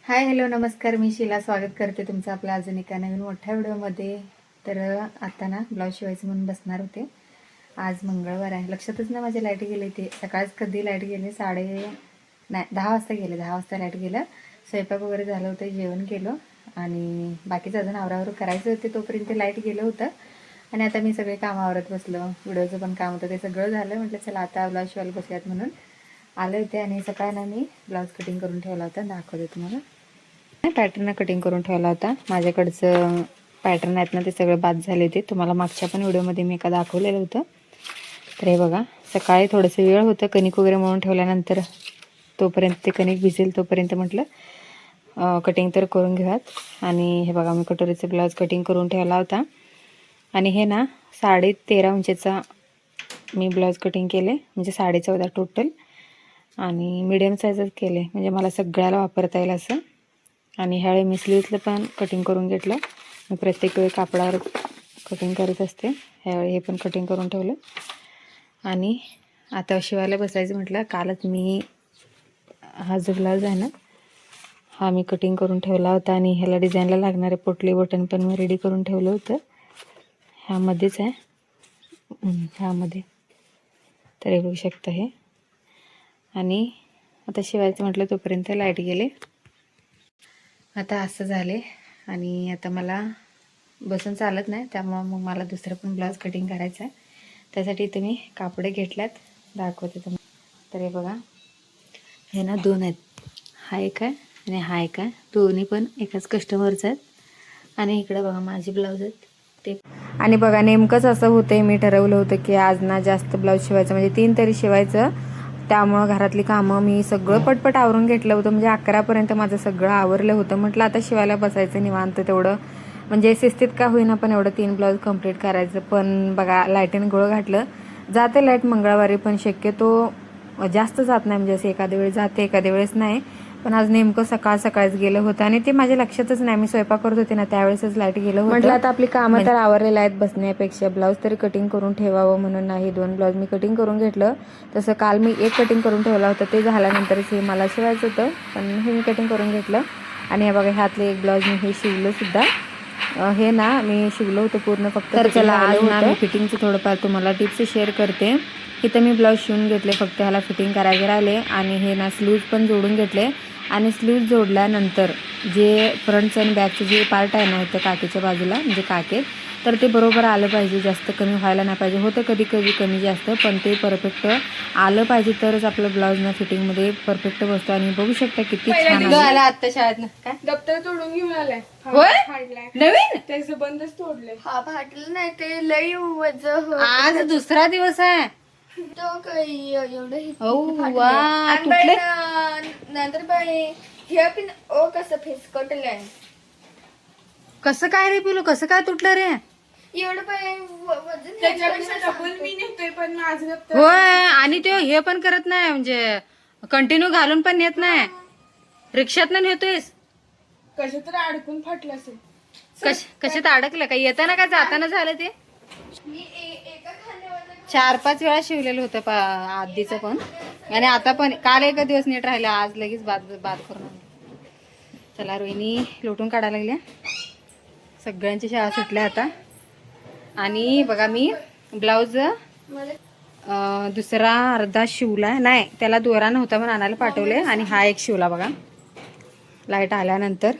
Hi hello नमस्कार, मी शीला स्वागत करते तुमचं आपल्या अजून एका नवीन मोठ्या व्हिडिओमध्ये. तर आता ना ब्लाऊज शिवायचं म्हणून बसणार होते. आज मंगळवार आहे, लक्षातच नाही माझी लाईट गेली. ते सकाळच कधी लाईट गेली, 10 वाजता गेले. 10 वाजता लाईट गेलं. स्वयंपाक वगैरे झालं होतं, जेवण केलं आणि बाकीचं अजून आवरावर करायचं होते, तोपर्यंत लाईट गेलं होतं. आणि आता मी सगळे काम आवरत बसलो. व्हिडिओचं पण काम होतं, ते सगळं झालं. म्हटलं चला आता ब्लाऊज शिवायला बसूयात म्हणून आले होते. आणि सकाळी ना मी ब्लाऊज कटिंग करून ठेवला होता, दाखवते तुम्हाला. पॅटर्न कटिंग करून ठेवला होता. माझ्याकडचं पॅटर्न आहेत ना ते सगळे बाद झाले होते. तुम्हाला मागच्या पण व्हिडिओमध्ये मी एका दाखवलेलं होतं. तर हे बघा, सकाळी थोडंसं वेळ होतं, कणिक वगैरे मळून ठेवल्यानंतर तोपर्यंत ते कणिक भिजेल तोपर्यंत म्हटलं कटिंग तर करून घेऊयात. आणि हे बघा, मी कटोरीचं ब्लाऊज कटिंग करून ठेवला होता. आणि हे ना 13.5 इंचेचा मी ब्लाऊज कटिंग केले, म्हणजे 14.5 टोटल. आणि मीडियम साईजच केले, म्हणजे मला सगळ्याला वापरता येईल असं. आणि ह्यावेळी मी स्लीव्जला पण कटिंग करून घेतलं. मी प्रत्येक वेळी कापडावर कटिंग करत असते, ह्यावेळी हे पण कटिंग करून ठेवलं. आणि आता शिवायला बसायचं म्हटलं. कालच मी हा जो ब्लाऊज आहे ना हा मी कटिंग करून ठेवला होता. आणि ह्याला डिझाईनला लागणारे पोटली बटन पण मी रेडी करून ठेवलं होतं. ह्यामध्येच आहे, ह्यामध्ये. तर हे बघू शकता हे. आणि आता शिवायचं म्हटलं तोपर्यंत लाईट गेले. आता असं झाले. आणि आता मला बसून चालत नाही, त्यामुळं मग मला दुसरं पण ब्लाऊज कटिंग करायचं आहे. त्यासाठी इथे मी कापडे घेतल्यात, दाखवते तुम्हाला. तर हे बघा, हे ना 2 आहेत. हा एक आहे आणि हा एक आहे. दोन्ही पण एकाच कस्टमरचं आहेत. आणि इकडे बघा माझे ब्लाऊज आहेत ते. आणि बघा, नेमकंच असं होतं, मी ठरवलं होतं की आज ना जास्त ब्लाऊज शिवायचं, म्हणजे 3 तरी शिवायचं. त्यामुळं घरातली कामं मी सगळं पटपट आवरून घेतलं होतं, म्हणजे 11पर्यंत माझं सगळं आवरलं होतं. म्हटलं आता शिवायला बसायचं निवांत, तेवढं म्हणजे शिस्तीत का होईना पण एवढं 3 ब्लाऊज कंप्लीट करायचं. पण बघा, लाईटीनं गोळ घातलं. जाते लाईट मंगळवारी, पण शक्यतो जास्त जात नाही, म्हणजे असं एखाद्या वेळेस जाते एखाद्या वेळेस नाही. पण आज नेमकं सकाळच गेलं होतं आणि ते माझ्या लक्षातच नाही. मी स्वयंपाक करत होते ना त्यावेळेसच लाईट गेलं होतं. म्हटलं आता आपली कामं तर आवरलेलं आहेत, बसण्यापेक्षा ब्लाऊज तरी कटिंग करून ठेवावं म्हणून नाही 2 ब्लाऊज मी कटिंग करून घेतलं. तसं काल मी एक कटिंग करून ठेवला होता, ते झाल्यानंतरच हे मला शिवायचं होतं, पण हे मी कटिंग करून घेतलं. आणि हे बघा, ह्यातले एक ब्लाऊज मी हे शिवलं सुद्धा. हे ना मी शिवलं होतं पूर्ण, फक्त तर चला आज ना मी फिटिंगचं थोडंफार तुम्हाला टिप्स शेअर करते. इथं मी ब्लाऊज शिवून घेतले, फक्त ह्याला फिटिंग करायचे राहिले. आणि हे ना स्लीव्ज पण जोडून घेतले. आणि स्लीव्ज जोडल्यानंतर जे फ्रंटचं आणि बॅकचं जे पार्ट आहे ना इथं काकेच्या बाजूला, म्हणजे काकेत, तर ते बरोबर आलं पाहिजे, जास्त कमी व्हायला नाही पाहिजे. होतं कधी कधी कमी जास्त, पण ते परफेक्ट आलं पाहिजे, तरच आपलं ब्लाऊज ना फिटिंगमध्ये परफेक्ट बसतो. आणि बघू शकता किती छान आलं. आता शाळेत काय दप्तर तोडून घेऊन आलाय, नवीन त्याचं बंदच तोडलंय. हा फाटलं नाही, ते लई वजन. आज दुसरा दिवस आहे तो काही एवढं नंतर हे पण ओ कसं फिसकटलंय. कसं काय रे पिलू, कसं काय तुटलं रे एवढं? त्याच्यापेक्षा डबल मी नेतोय, पण माझं होय. आणि तो हे पण करत नाही, म्हणजे कंटिन्यू घालून पण नेत नाही. रिक्षात नेतोयस, कशात तर अडकून फाटलं असेल. कशात अडकलं का? येताना का जाताना झालं ते? 4-5 वेळा शिवलेलं होतं आधीचं पण. आणि आता पण काल एक दिवस नीट राहिलं, आज लगेच बाद करून. चला रोहिणी लोटून काढायला लागल्या. सगळ्यांची शाळा सुटल्या आता. आणि बघा, मी ब्लाऊज दुसरा अर्धा शिवला नाही, त्याला दोरा नव्हता म्हणून आणायला पाठवले. आणि हा एक शिवला बघा, लाईट आल्यानंतर.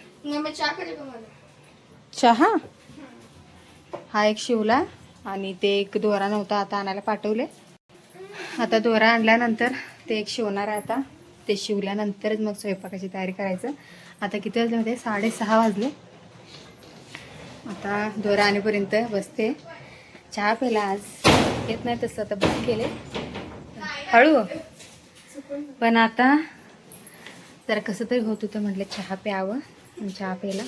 चहा हा एक शिवला. आणि ते एक दोरा नव्हता, आता आणायला पाठवले. आता दोरा आणल्यानंतर ते एक शिवणार आहे. आता ते शिवल्यानंतरच मग स्वयंपाकाची तयारी करायचं. आता किती वाजले मध्ये? 6:30 वाजले. आता दोरा आणेपर्यंत बसते. चहा प्यायला आज येत नाही तसं, आता बंद केले हळू. पण आता जरा कसं तरी होत होतं, म्हटलं चहा प्यावं. चहा प्यायला